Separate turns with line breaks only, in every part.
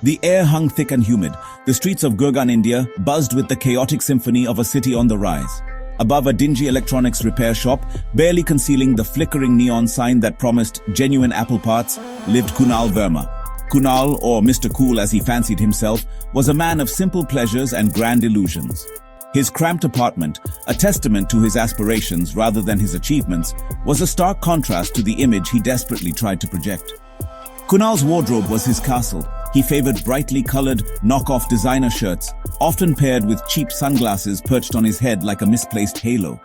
The air hung thick and humid. The streets of Gurgaon, India, buzzed with the chaotic symphony of a city on the rise. Above a dingy electronics repair shop, barely concealing the flickering neon sign that promised genuine Apple parts, lived Kunal Verma. Kunal, or Mr. Cool as he fancied himself, was a man of simple pleasures and grand illusions. His cramped apartment, a testament to his aspirations rather than his achievements, was a stark contrast to the image he desperately tried to project. Kunal's wardrobe was his castle. He favored brightly colored, knockoff designer shirts, often paired with cheap sunglasses perched on his head like a misplaced halo.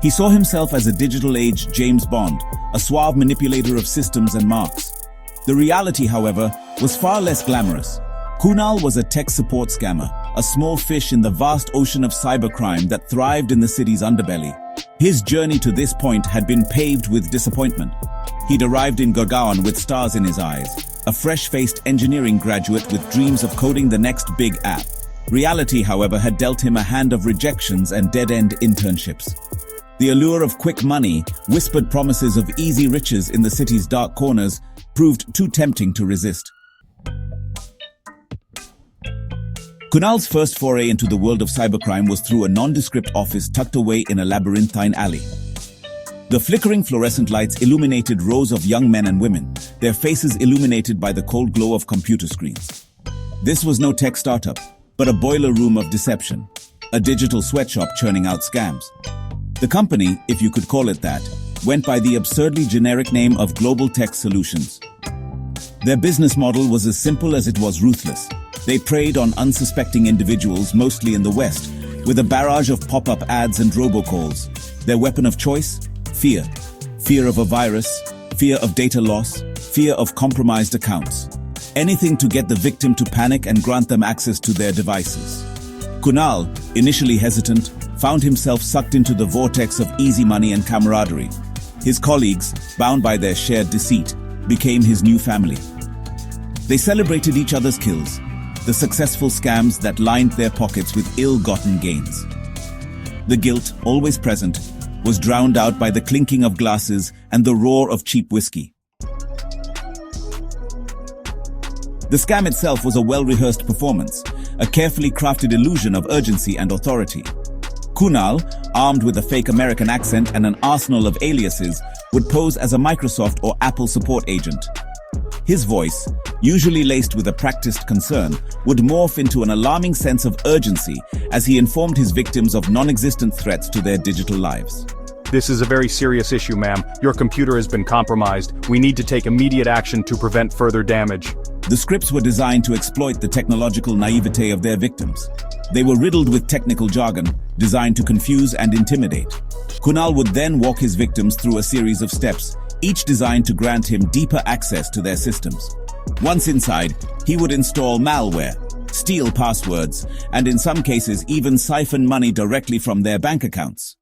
He saw himself as a digital-age James Bond, a suave manipulator of systems and marks. The reality, however, was far less glamorous. Kunal was a tech support scammer, a small fish in the vast ocean of cybercrime that thrived in the city's underbelly. His journey to this point had been paved with disappointment. He'd arrived in Gurgaon with stars in his eyes, a fresh-faced engineering graduate with dreams of coding the next big app. Reality, however, had dealt him a hand of rejections and dead-end internships. The allure of quick money, whispered promises of easy riches in the city's dark corners, proved too tempting to resist. Kunal's first foray into the world of cybercrime was through a nondescript office tucked away in a labyrinthine alley. The flickering fluorescent lights illuminated rows of young men and women, their faces illuminated by the cold glow of computer screens. This was no tech startup, but a boiler room of deception, a digital sweatshop churning out scams. The company, if you could call it that, went by the absurdly generic name of Global Tech Solutions. Their business model was as simple as it was ruthless. They preyed on unsuspecting individuals, mostly in the West, with a barrage of pop-up ads and robocalls. Their weapon of choice? Fear. Fear of a virus, fear of data loss, fear of compromised accounts. Anything to get the victim to panic and grant them access to their devices. Kunal, initially hesitant, found himself sucked into the vortex of easy money and camaraderie. His colleagues, bound by their shared deceit, became his new family. They celebrated each other's kills, the successful scams that lined their pockets with ill-gotten gains. The guilt, always present, was drowned out by the clinking of glasses and the roar of cheap whiskey. The scam itself was a well-rehearsed performance, a carefully crafted illusion of urgency and authority. Kunal, armed with a fake American accent and an arsenal of aliases, would pose as a Microsoft or Apple support agent. His voice, usually laced with a practiced concern, would morph into an alarming sense of urgency as he informed his victims of non-existent threats to their digital lives.
This is a very serious issue, ma'am. Your computer has been compromised. We need to take immediate action to prevent further damage.
The scripts were designed to exploit the technological naivete of their victims. They were riddled with technical jargon, designed to confuse and intimidate. Kunal would then walk his victims through a series of steps, each designed to grant him deeper access to their systems. Once inside, he would install malware, steal passwords, and in some cases even siphon money directly from their bank accounts.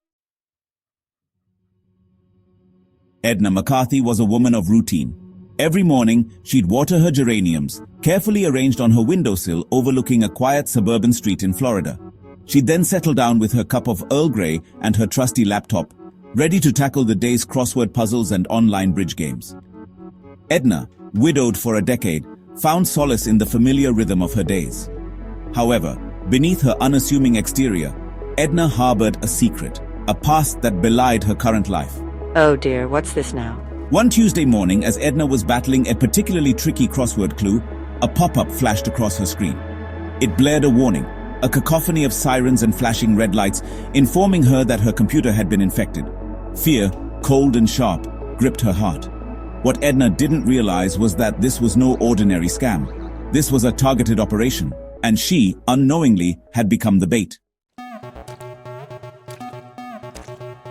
Edna McCarthy was a woman of routine. Every morning, she'd water her geraniums, carefully arranged on her windowsill overlooking a quiet suburban street in Florida. She'd then settle down with her cup of Earl Grey and her trusty laptop, ready to tackle the day's crossword puzzles and online bridge games. Edna, widowed for a decade, found solace in the familiar rhythm of her days. However, beneath her unassuming exterior, Edna harbored a secret, a past that belied her current life.
Oh dear, what's this now?
One Tuesday morning, as Edna was battling a particularly tricky crossword clue, a pop-up flashed across her screen. It blared a warning, a cacophony of sirens and flashing red lights, informing her that her computer had been infected. Fear, cold and sharp, gripped her heart. What Edna didn't realize was that this was no ordinary scam. This was a targeted operation, and she, unknowingly, had become the bait.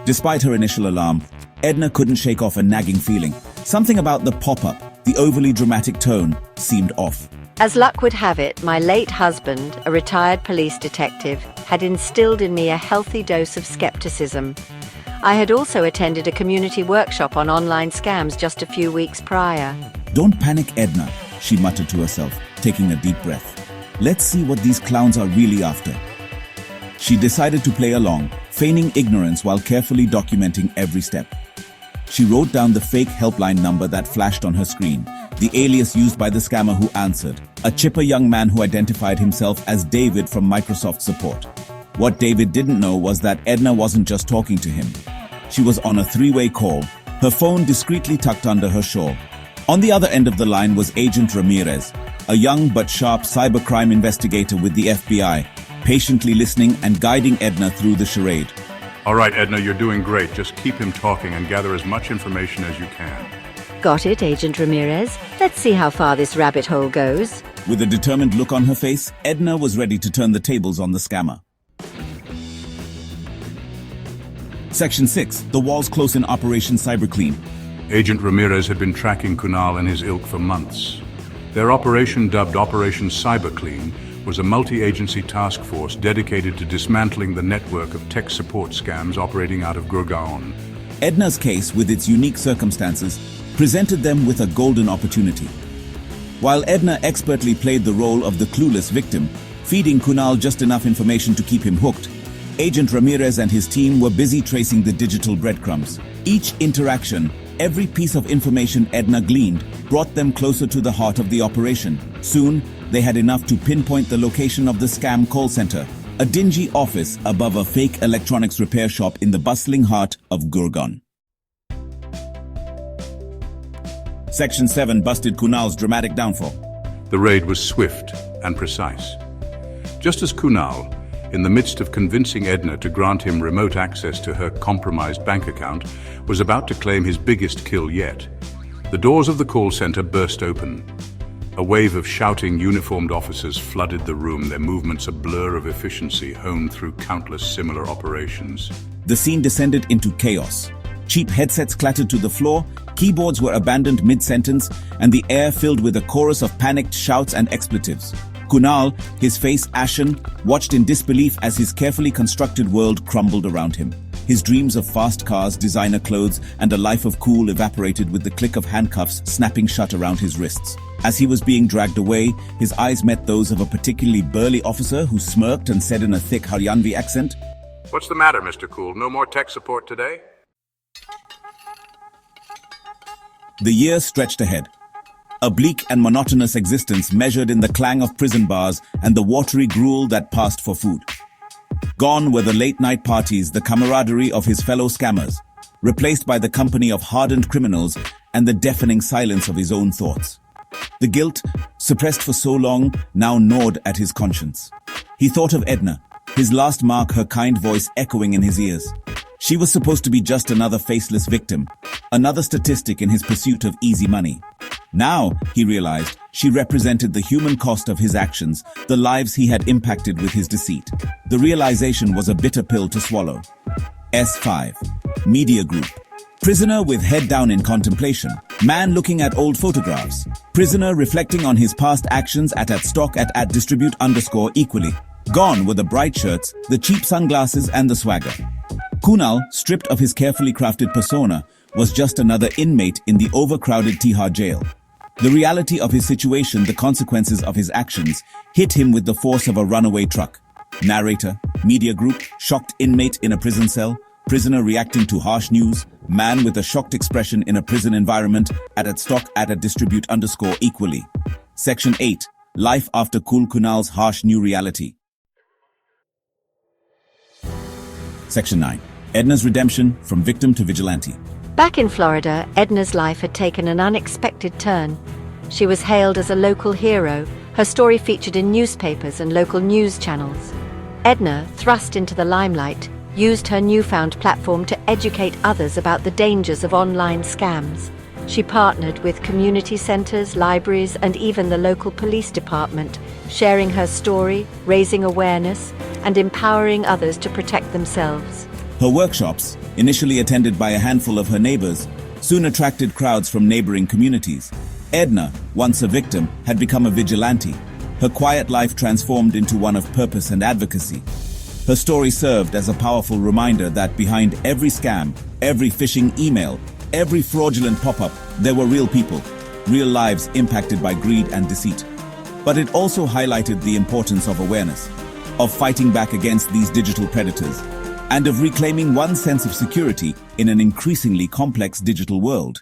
Despite her initial alarm, Edna couldn't shake off a nagging feeling. Something about the pop-up, the overly dramatic tone, seemed off.
As luck would have it, my late husband, a retired police detective, had instilled in me a healthy dose of skepticism. I had also attended a community workshop on online scams just a few weeks prior.
"Don't panic, Edna," she muttered to herself, taking a deep breath. "Let's see what these clowns are really after." She decided to play along, feigning ignorance while carefully documenting every step. She wrote down the fake helpline number that flashed on her screen, the alias used by the scammer who answered, a chipper young man who identified himself as David from Microsoft support. What David didn't know was that Edna wasn't just talking to him. She was on a three-way call, her phone discreetly tucked under her shawl. On the other end of the line was Agent Ramirez, a young but sharp cybercrime investigator with the FBI, patiently listening and guiding Edna through the charade.
All right, Edna, you're doing great. Just keep him talking and gather as much information as you can.
Got it, Agent Ramirez. Let's see how far this rabbit hole goes.
With a determined look on her face, Edna was ready to turn the tables on the scammer. Section 6. The walls close in Operation Cyberclean.
Agent Ramirez had been tracking Kunal and his ilk for months. Their operation, dubbed Operation Cyberclean, was a multi-agency task force dedicated to dismantling the network of tech support scams operating out of Gurgaon.
Edna's case, with its unique circumstances, presented them with a golden opportunity. While Edna expertly played the role of the clueless victim, feeding Kunal just enough information to keep him hooked, Agent Ramirez and his team were busy tracing the digital breadcrumbs. Each interaction, every piece of information Edna gleaned, brought them closer to the heart of the operation. Soon, they had enough to pinpoint the location of the scam call center, a dingy office above a fake electronics repair shop in the bustling heart of Gurgaon. Section 7 busted Kunal's dramatic downfall.
The raid was swift and precise. Just as Kunal, in the midst of convincing Edna to grant him remote access to her compromised bank account, was about to claim his biggest kill yet, the doors of the call center burst open. A wave of shouting uniformed officers flooded the room, their movements a blur of efficiency honed through countless similar operations.
The scene descended into chaos. Cheap headsets clattered to the floor, keyboards were abandoned mid-sentence, and the air filled with a chorus of panicked shouts and expletives. Kunal, his face ashen, watched in disbelief as his carefully constructed world crumbled around him. His dreams of fast cars, designer clothes, and a life of cool evaporated with the click of handcuffs snapping shut around his wrists. As he was being dragged away, his eyes met those of a particularly burly officer who smirked and said in a thick Haryanvi accent,
"What's the matter, Mr. Cool? No more tech support today?"
The years stretched ahead. A bleak and monotonous existence measured in the clang of prison bars and the watery gruel that passed for food. Gone were the late-night parties, the camaraderie of his fellow scammers, replaced by the company of hardened criminals and the deafening silence of his own thoughts. The guilt, suppressed for so long, now gnawed at his conscience. He thought of Edna, his last mark, her kind voice echoing in his ears. She was supposed to be just another faceless victim, another statistic in his pursuit of easy money. Now, he realized, she represented the human cost of his actions, the lives he had impacted with his deceit. The realization was a bitter pill to swallow. S5. Media Group. Prisoner with head down in contemplation. Man looking at old photographs. Prisoner reflecting on his past actions at stock at distribute _equally. Gone were the bright shirts, the cheap sunglasses, and the swagger. Kunal, stripped of his carefully crafted persona, was just another inmate in the overcrowded Tihar jail. The reality of his situation, the consequences of his actions, hit him with the force of a runaway truck. Narrator, media group, shocked inmate in a prison cell, prisoner reacting to harsh news, man with a shocked expression in a prison environment, at stock at distribute _equally. Section 8. Life after Kunal's harsh new reality. Section 9. Edna's redemption from victim to vigilante.
Back in Florida, Edna's life had taken an unexpected turn. She was hailed as a local hero, her story featured in newspapers and local news channels. Edna, thrust into the limelight, used her newfound platform to educate others about the dangers of online scams. She partnered with community centers, libraries, and even the local police department, sharing her story, raising awareness, and empowering others to protect themselves.
Her workshops, initially attended by a handful of her neighbors, soon attracted crowds from neighboring communities. Edna, once a victim, had become a vigilante. Her quiet life transformed into one of purpose and advocacy. Her story served as a powerful reminder that behind every scam, every phishing email, every fraudulent pop-up, there were real people, real lives impacted by greed and deceit. But it also highlighted the importance of awareness, of fighting back against these digital predators, and of reclaiming one's sense of security in an increasingly complex digital world.